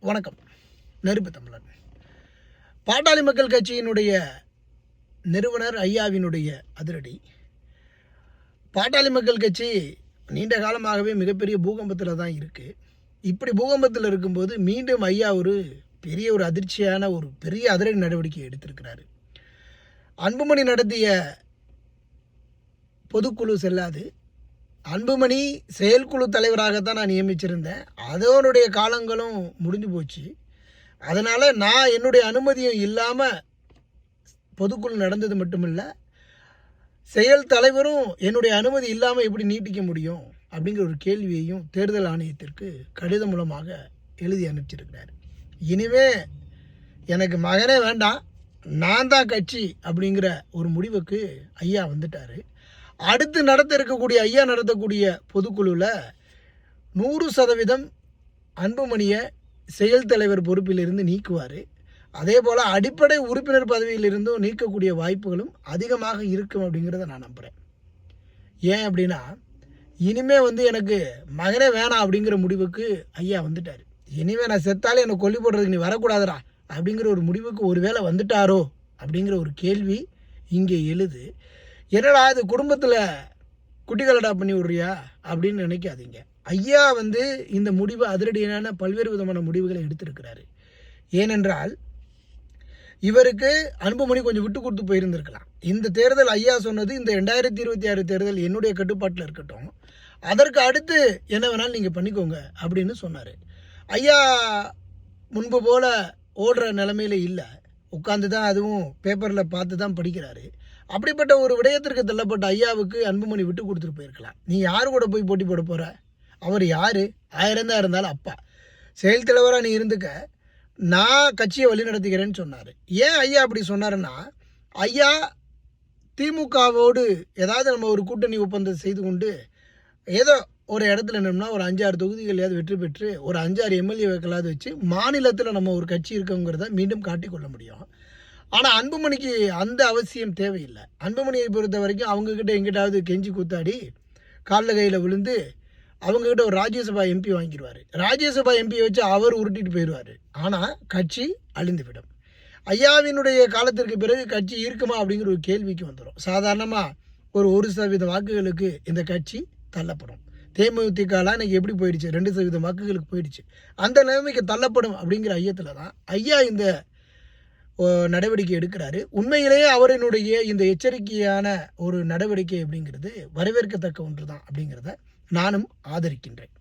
வணக்கம். நெருப்பு தமிழன். பாட்டாளி மக்கள் கட்சியினுடைய நிறுவனர் ஐயாவினுடைய அதிரடி. பாட்டாளி மக்கள் கட்சி நீண்ட காலமாகவே மிகப்பெரிய பூகம்பத்தில் தான் இருக்குது. இப்படி பூகம்பத்தில் இருக்கும்போது மீண்டும் ஐயா ஒரு அதிர்ச்சியான ஒரு பெரிய அதிரடி நடவடிக்கை எடுத்திருக்கிறாரு. அன்புமணி நடத்திய பொதுக்குழு செல்லாது. அன்புமணி செயற்குழு தலைவராகத்தான் நான் நியமிச்சிருந்தேன். அதனுடைய காலங்களும் முடிஞ்சு போச்சு. அதனால் நான் என்னுடைய அனுமதியும் இல்லாமல் பொதுக்குழு நடந்தது மட்டுமில்லை, செயல் தலைவரும் என்னுடைய அனுமதி இல்லாமல் எப்படி நீட்டிக்க முடியும் அப்படிங்கிற ஒரு கேள்வியையும் தேர்தல் ஆணையத்திற்கு கடிதம் மூலமாக எழுதி அனுப்பிச்சிருக்கிறார். இனிமே எனக்கு மகனே வேண்டாம், நான் தான் கட்சி அப்படிங்கிற ஒரு முடிவுக்கு ஐயா வந்துட்டார். அடுத்து ஐயா நடத்தக்கூடிய பொதுக்குழுவில் 100% அன்புமணியை செயல் தலைவர் பொறுப்பிலிருந்து நீக்குவார். அதே போல் அடிப்படை உறுப்பினர் பதவியிலிருந்தும் நீக்கக்கூடிய வாய்ப்புகளும் அதிகமாக இருக்கும் அப்படிங்கிறத நான் நம்புகிறேன். ஏன் அப்படின்னா, இனிமே எனக்கு மகனே வேணாம் அப்படிங்கிற முடிவுக்கு ஐயா வந்துட்டார். இனிமேல் நான் செத்தாலே என்னை கொல்லி போடுறதுக்கு நீ வரக்கூடாதுடா அப்படிங்கிற ஒரு முடிவுக்கு ஒருவேளை வந்துட்டாரோ அப்படிங்கிற ஒரு கேள்வி இங்கே எழுது. என்னடா இது குடும்பத்தில் குட்டிகளடா பண்ணி விட்றியா அப்படின்னு நினைக்காதீங்க. ஐயா இந்த முடிவு அதிரடியான பல்வேறு விதமான முடிவுகளை எடுத்திருக்கிறாரு. ஏனென்றால் இவருக்கு அன்புமணி கொஞ்சம் விட்டு கொடுத்து போயிருந்திருக்கலாம். இந்த தேர்தல் ஐயா சொன்னது இந்த 2026 தேர்தல் என்னுடைய கட்டுப்பாட்டில் இருக்கட்டும், அதற்கு அடுத்து என்ன வேணாலும் நீங்கள் பண்ணிக்கோங்க அப்படின்னு சொன்னார். ஐயா முன்பு போல் ஓடுற நிலைமையில இல்லை, உட்காந்து தான் அதுவும் பேப்பரில் பார்த்து தான் படிக்கிறாரு. அப்படிப்பட்ட ஒரு விடயத்திற்கு தள்ளப்பட்ட ஐயாவுக்கு அன்புமணி விட்டு கொடுத்துட்டு போயிருக்கலாம். நீ யார் கூட போய் போட்டி போட போகிற? அவர் யார்? 1000 தான் இருந்தாலும் அப்பா. செயல் தலைவராக நீ இருந்துக்க, நான் கட்சியை வழி நடத்துகிறேன்னு சொன்னார். ஏன் ஐயா அப்படி சொன்னாருன்னா, ஐயா திமுகவோடு ஏதாவது நம்ம ஒரு கூட்டணி ஒப்பந்தம் செய்து கொண்டு ஏதோ ஒரு இடத்துல என்னன்னா ஒரு 5-6 தொகுதிகளையாவது வெற்றி பெற்று ஒரு 5-6 எம்எல்ஏ வைக்கலாவது வச்சு மாநிலத்தில் நம்ம ஒரு கட்சி இருக்கோங்கிறத மீண்டும் காட்டிக்கொள்ள முடியும். ஆனால் அன்புமணிக்கு அந்த அவசியம் தேவையில்லை. அன்புமணியை பொறுத்த வரைக்கும் அவங்கக்கிட்ட எங்கிட்டாவது கெஞ்சி கூத்தாடி காலில் கையில் விழுந்து அவங்கக்கிட்ட ஒரு ராஜ்யசபா எம்பி வாங்கிடுவார். ராஜ்யசபா எம்பியை வச்சு அவர் உருட்டிட்டு போயிடுவார். ஆனால் கட்சி அழிந்துவிடும். ஐயாவினுடைய காலத்திற்கு பிறகு கட்சி இருக்குமா அப்படிங்கிற ஒரு கேள்விக்கு வந்துடும். சாதாரணமாக ஒரு 1% வாக்குகளுக்கு இந்த கட்சி தள்ளப்படும். தேமுதிகலாம் இன்னைக்கு எப்படி போயிடுச்சு? 2% வாக்குகளுக்கு போயிடுச்சு. அந்த நிலைமைக்கு தள்ளப்படும் அப்படிங்கிற ஐயத்தில் தான் ஐயா இந்த நடவடிக்கை எடுக்கிறாரு. உண்மையிலேயே அவரினுடைய இந்த எச்சரிக்கையான ஒரு நடவடிக்கை அப்படிங்கிறது வரவேற்கத்தக்க ஒன்று தான் அப்படிங்கிறத நானும் ஆதரிக்கின்றேன்.